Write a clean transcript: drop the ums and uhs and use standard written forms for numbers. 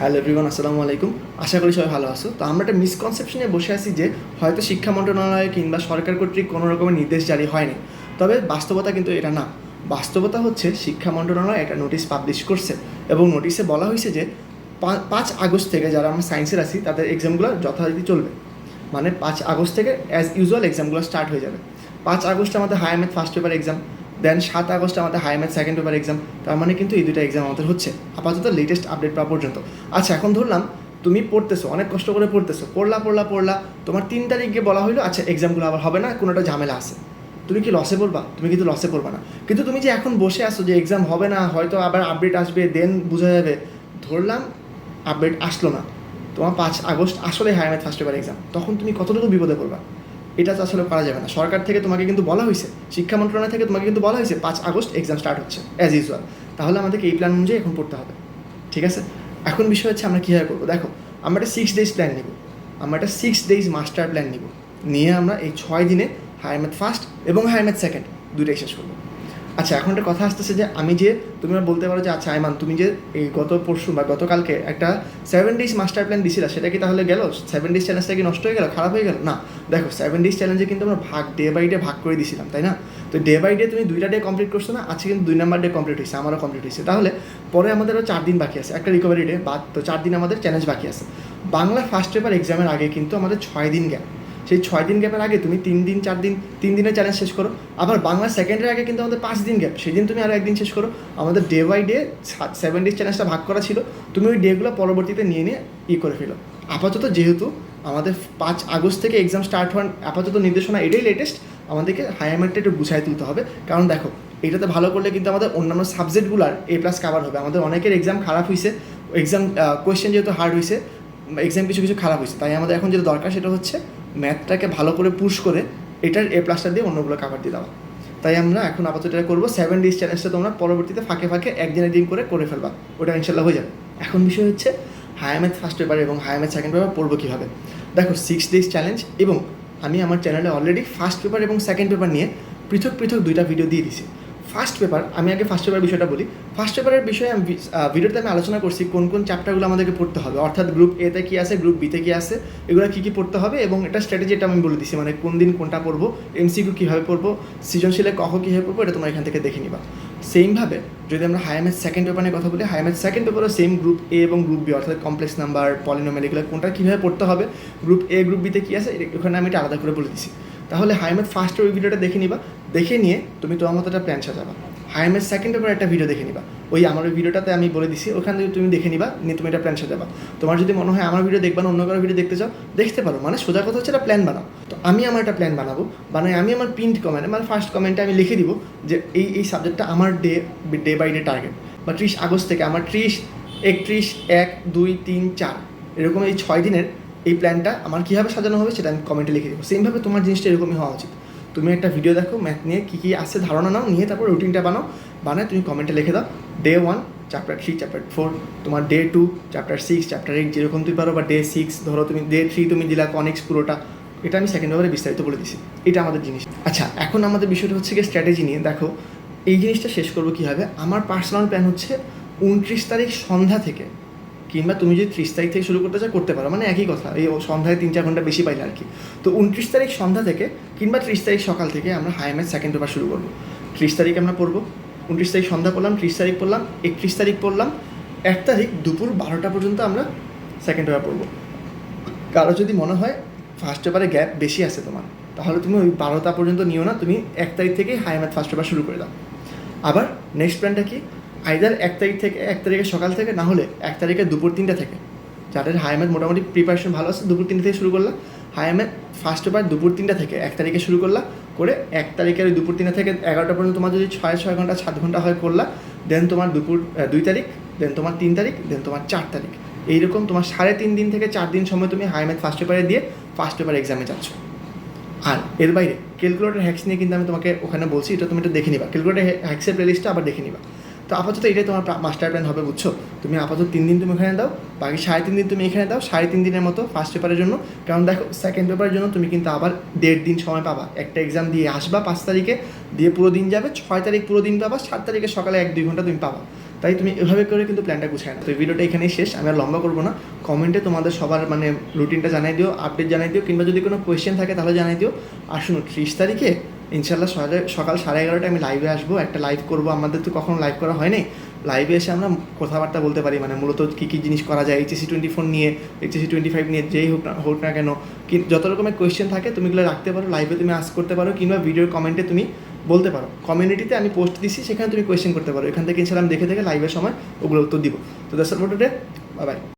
Hello everyone, আসসালামু আলাইকুম। আশা করি সবাই ভালো আছো। তো আমরা একটা মিসকনসেপশনে বসে আছি যে হয়তো শিক্ষা মন্ত্রণালয় কিংবা সরকার কর্তৃক কোনো রকমের নির্দেশ জারি হয়নি, তবে বাস্তবতা কিন্তু এটা না। বাস্তবতা হচ্ছে শিক্ষা মন্ত্রণালয় একটা নোটিশ পাবলিশ করছে এবং নোটিশে বলা হয়েছে যে 5 আগস্ট থেকে যারা আমরা সায়েন্সের আছি তাদের এক্সামগুলো যথারীতি চলবে। মানে 5 আগস্ট থেকে অ্যাজ ইউজুয়াল এক্সামগুলো স্টার্ট হয়ে যাবে। 5 আগস্ট আমাদের higher math first paper exam, then 7 August আমাদের higher math second paper exam. তার মানে কিন্তু এই দুটো এক্সাম আমাদের হচ্ছে আপাতত লেটেস্ট আপডেট পাওয়া পর্যন্ত। আচ্ছা, এখন ধরলাম তুমি পড়তেছো, অনেক কষ্ট করে পড়তেছো, পড়লা তোমার 3 তারিখে বলা হলো আচ্ছা এক্সামগুলো আবার হবে না, কোনো একটা ঝামেলা আছে। তুমি কি লসে পড়বা? তুমি কিন্তু লসে পড়বা না। কিন্তু তুমি যে এখন বসে আসো যে এক্সাম হবে না, হয়তো আবার আপডেট আসবে, দেন বোঝা যাবে। ধরলাম আপডেট আসলো না, তোমার 5 আগস্ট আসলে higher math first paper exam, তখন তুমি কতটুকু বিপদে পড়বা? এটা তো আসলে করা যাবে না। সরকার থেকে তোমাকে কিন্তু বলা হয়েছে, শিক্ষা মন্ত্রণালয় থেকে তোমাকে কিন্তু বলা হয়েছে 5 আগস্ট এক্সাম স্টার্ট হচ্ছে অ্যাজ ইউজুয়াল। তাহলে আমাদেরকে এই প্ল্যান অনুযায়ী এখন পড়তে হবে, ঠিক আছে? এখন বিষয় হচ্ছে আমরা কীভাবে করবো। দেখো, আমরা একটা 6 days প্ল্যান নিব, আমরা একটা 6 days মাস্টার প্ল্যান নিব, নিয়ে আমরা এই 6 দিনে হায়ার ম্যাথ ফার্স্ট এবং হায়ার ম্যাথ সেকেন্ড দুইটাই শেষ করবো। আচ্ছা, এখন একটা কথা আসতেছে যে আমি যে তুমি বলতে পারো যে আচ্ছা আইমান, তুমি যে এই গত পরশু বা গতকালকে একটা 7 days মাস্টার প্ল্যান দিছিলা, সেটা কি তাহলে গেল? 7 days চ্যালেঞ্জটা কি নষ্ট হয়ে গেল, খারাপ হয়ে গেল? না, দেখো 7 days চ্যালেঞ্জে কিন্তু আমরা ডে বাই ডে ভাগ করে দিয়েছিলাম, তাই না? তো ডে বাই ডে তুমি 2টা ডে কমপ্লিট করছো না, আজকে কিন্তু 2 নাম্বার ডে কমপ্লিট হয়েছে, আমারও কমপ্লিট হয়েছে। তাহলে পরে আমাদেরও 4 দিন বাকি আছে, একটা রিকভারি ডে বাদ, তো 4 দিন আমাদের চ্যালেঞ্জ বাকি আছে। বাংলা ফার্স্ট পেপার এক্সামের আগে কিন্তু আমাদের 6 দিন গ্যাপ। সেই 6 দিন গ্যাপের আগে তুমি 3 দিন 4 দিন 3 দিনের চ্যালেঞ্জ শেষ করো। আবার বাংলা সেকেন্ডের আগে কিন্তু আমাদের 5 দিন গ্যাপ, সেই দিন তুমি আরও একদিন শেষ করো। আমাদের ডে বাই ডে 7 days চ্যালেঞ্জটা ভাগ করা ছিল, তুমি ওই ডেগুলো পরবর্তীতে নিয়ে করে ফেলো। আপাতত যেহেতু আমাদের 5 আগস্ট থেকে এক্সাম স্টার্ট হওয়ার আপাতত নির্দেশনা এটাই লেটেস্ট, আমাদেরকে হায়ার ম্যাথটা একটু গুছাই তুলতে হবে। কারণ দেখো, এটাতে ভালো করলে কিন্তু আমাদের অন্যান্য সাবজেক্টগুলোর A+ কাভার হবে। আমাদের অনেকের এক্সাম খারাপ হয়েছে, এক্সাম কোয়েশ্চেন যেহেতু হার্ড হয়েছে, এক্সাম কিছু কিছু খারাপ হয়েছে, তাই আমাদের এখন যেটা দরকার সেটা হচ্ছে ম্যাথটাকে ভালো করে পুশ করে এটার A+টা দিয়ে অন্যগুলো কাভার দিয়ে দেওয়া। তাই আমরা এখন আপাতত এটা করবো। 7 days চ্যালেঞ্জটা তোমরা পরবর্তীতে ফাঁকে ফাঁকে একদিন করে ফেলবা, ওটা ইনশাল্লাহ হয়ে যাবে। এখন বিষয় হচ্ছে হায়ার ম্যাথ ফার্স্ট পেপার এবং হায়ার ম্যাথ সেকেন্ড পেপার পড়বো কীভাবে। দেখো, 6 days চ্যালেঞ্জ এবং আমি আমার চ্যানেলে অলরেডি ফার্স্ট পেপার এবং সেকেন্ড পেপার নিয়ে পৃথক পৃথক 2টা ভিডিও দিয়ে দিছি। ফার্স্ট পেপার, আমি আগে ফার্স্ট পেপার বিষয়টা বলি। ফার্স্ট পেপারের বিষয়ে আমি ভিডিওতে আমি আলোচনা করছি কোন কোন চ্যাপ্টারগুলো আমাদেরকে পড়তে হবে, অর্থাৎ গ্রুপ এতে কী আছে, গ্রুপ বিতে কী আছে, এগুলো কী কী পড়তে হবে, এবং এটা স্ট্র্যাটেজিটা আমি বলে দিচ্ছি, মানে কোন দিন কোনটা পড়বো, MCQ কীভাবে পড়বো, সৃজনশীলে কীভাবে পড়বো, এটা তোমরা এখান থেকে দেখে নিবা। সেমভাবে যদি আমরা হায়ার ম্যাথ সেকেন্ড পেপার নিয়ে কথা বলি, হায়ার ম্যাথ সেকেন্ড পেপারও সেম গ্রুপ এ এবং গ্রুপ বি, অর্থাৎ কমপ্লেক্স নাম্বার, পলিনোমিয়াল, এগুলো কোনটা কীভাবে পড়তে হবে, গ্রুপ এ গ্রুপ বিতে কী আছে, ওখানে আমি এটা আলাদা করে বলে দিচ্ছি। তাহলে হায়ার ম্যাথ ফার্স্টের ওই ভিডিওটা দেখে নিবা, দেখে নিয়ে তুমি তোমার মতো একটা প্ল্যান সাজাবা। হায়ার ম্যাথ সেকেন্ড পেপার একটা ভিডিও দেখে নিবা, ওই আমার ওই ভিডিওটাতে আমি বলে দিচ্ছি, ওখান থেকে তুমি দেখে নিবা, নিয়ে তুমি একটা প্ল্যান সাজাবা। তোমার যদি মনে হয় আমার ভিডিও দেখবা না, অন্য কারো ভিডিও দেখতে চাও, দেখতে পারো। মানে সোজা কথা হচ্ছে একটা প্ল্যান বানাও। তো আমি আমার একটা প্ল্যান বানাবো, আমি আমার প্রিন্ট কমেন্টে, মানে ফার্স্ট কমেন্টে আমি লিখে দিব যে এই সাবজেক্টটা আমার ডে বাই ডে টার্গেট, বা 30 আগস্ট থেকে আমার 30, 31, 1, 2, 3, 4 এরকম এই 6 দিনের এই প্ল্যানটা আমার কীভাবে সাজানো হবে সেটা আমি কমেন্টে লিখে দেবো। সেমভাবে তোমার জিনিসটা এরকমই হওয়া উচিত। তুমি একটা ভিডিও দেখো, ম্যাথ নিয়ে কী কী আসছে ধারণা নাও, নিয়ে তারপর রুটিনটা বানায় তুমি কমেন্টে লিখে দাও ডে 1 চ্যাপ্টার 3 চ্যাপ্টার 4, তোমার ডে 2 চ্যাপ্টার 6 চ্যাপ্টার 8, যেরকম তুমি পারো, বা ডে 6 ধরো, তুমি ডে 3 তুমি দিলা কনিক্স পুরোটা। এটা আমি সেকেন্ড পেপারে বিস্তারিত বলে দিছি, এটা আমাদের জিনিস। আচ্ছা, এখন আমাদের বিষয়টা হচ্ছে গিয়ে স্ট্র্যাটেজি নিয়ে। দেখো, এই জিনিসটা শেষ করবো কীভাবে। আমার পার্সোনাল প্ল্যান হচ্ছে 29 তারিখ সন্ধ্যা থেকে, কিংবা তুমি যদি 30 তারিখ থেকে শুরু করতে চাও করতে পারো, মানে একই কথা, এই সন্ধ্যায় 3-4 ঘন্টা বেশি পাইলে আর কি। তো 29 তারিখ সন্ধ্যা থেকে কিংবা 30 তারিখ সকাল থেকে আমরা হায়ার ম্যাথ সেকেন্ড পেপার শুরু করবো। 30 তারিখ আমরা পড়বো, 29 তারিখ সন্ধ্যা পড়লাম, 30 তারিখ পড়লাম, 31 তারিখ পড়লাম, 1 তারিখ দুপুর 12টা পর্যন্ত আমরা সেকেন্ড পেপার পড়বো। কারো যদি মনে হয় ফার্স্ট পেপারে গ্যাপ বেশি আছে তোমার, তাহলে তুমি ওই 12টা পর্যন্ত নিও না, তুমি 1 তারিখ থেকেই হায়ার ম্যাথ ফার্স্ট পেপার শুরু করে দাও। আবার নেক্সট প্ল্যানটা কি, আইদার 1 তারিখের সকাল থেকে, না হলে 1 তারিখের দুপুর 3টা থেকে, যাদের হায়ার ম্যাথ মোটামুটি প্রিপারেশন ভালো আছে, দুপুর 3টে থেকে শুরু করলাম। হায়ার ম্যাথ ফার্স্ট পেপার দুপুর 3টা থেকে 1 তারিখে শুরু করলাম, করে 1 তারিখের ওই দুপুর 3টা থেকে 11টা পর্যন্ত তোমার যদি 6 ঘন্টা 7 ঘন্টা হয় করলা, দেন তোমার দুপুর 2 তারিখ, দেন তোমার 3 তারিখ, দেন তোমার 4 তারিখ, এইরকম তোমার 3.5 দিন থেকে 4 দিন সময় তুমি হায়ার ম্যাথ ফার্স্ট পেপারে দিয়ে ফার্স্ট পেপার এক্সামে যাচ্ছ। আর এর বাইরে ক্যালকুলেটর হ্যাক্স নিয়ে কিন্তু আমি তোমাকে ওখানে বলছি, এটা তুমি এটা দেখে নিবা, ক্যালকুলেটর হ্যাক্সের প্লেলিস্টটা আবার দেখে নিবা। তো আপাতত এটাই তোমার মাস্টার প্ল্যান হবে, বুঝছো? তুমি আপাতত 3 দিন তুমি ওখানে দাও, বাকি 3.5 দিন তুমি এখানে দাও, 3.5 দিনের মতো ফার্স্ট পেপারের জন্য। কারণ দেখো, সেকেন্ড পেপারের জন্য তুমি কিন্তু আবার 1.5 দিন সময় পাবা, একটা এক্সাম দিয়ে আসবা 5 তারিখে, দিয়ে পুরো দিন যাবে, 6 তারিখ পুরো দিন পাবা, 7 তারিখে সকালে 1-2 ঘন্টা তুমি পাবা। তাই তুমি এভাবে করে কিন্তু প্ল্যানটা গুছায় না। তো এই ভিডিওটা এখানেই শেষ, আমি আর লম্বা করবো না। কমেন্টে তোমাদের সবার মানে রুটিনটা জানাই দিও, আপডেট জানাই দিও, কিংবা যদি কোনো কোয়েশ্চেন থাকে তাহলে জানাই দিও। আর শুনো, 30 তারিখে ইনশাল্লাহ সকাল 11:30 আমি লাইভে আসবো, একটা লাইভ করবো। আমাদের তো কখনো লাইভ করা হয় নাই, লাইভে এসে আমরা কথাবার্তা বলতে পারি, মানে মূলত কী কী জিনিস করা যায় HSC 24 নিয়ে, HSC 25 নিয়ে, যেই হোক না কেন, যত রকমের কোয়েশ্চেন থাকে তুমি এগুলো রাখতে পারো, লাইভে তুমি আস্ক করতে পারো, কিংবা ভিডিওর কমেন্টে তুমি বলতে পারো। কমিউনিটিতে আমি পোস্ট দিচ্ছি, সেখানে তুমি কোয়েশ্চেন করতে পারো, এখান থেকে ইনশাল্লাহ আমি দেখে লাইভের সময় ওগুলো উত্তর দিব। তো that's all for today, bye bye.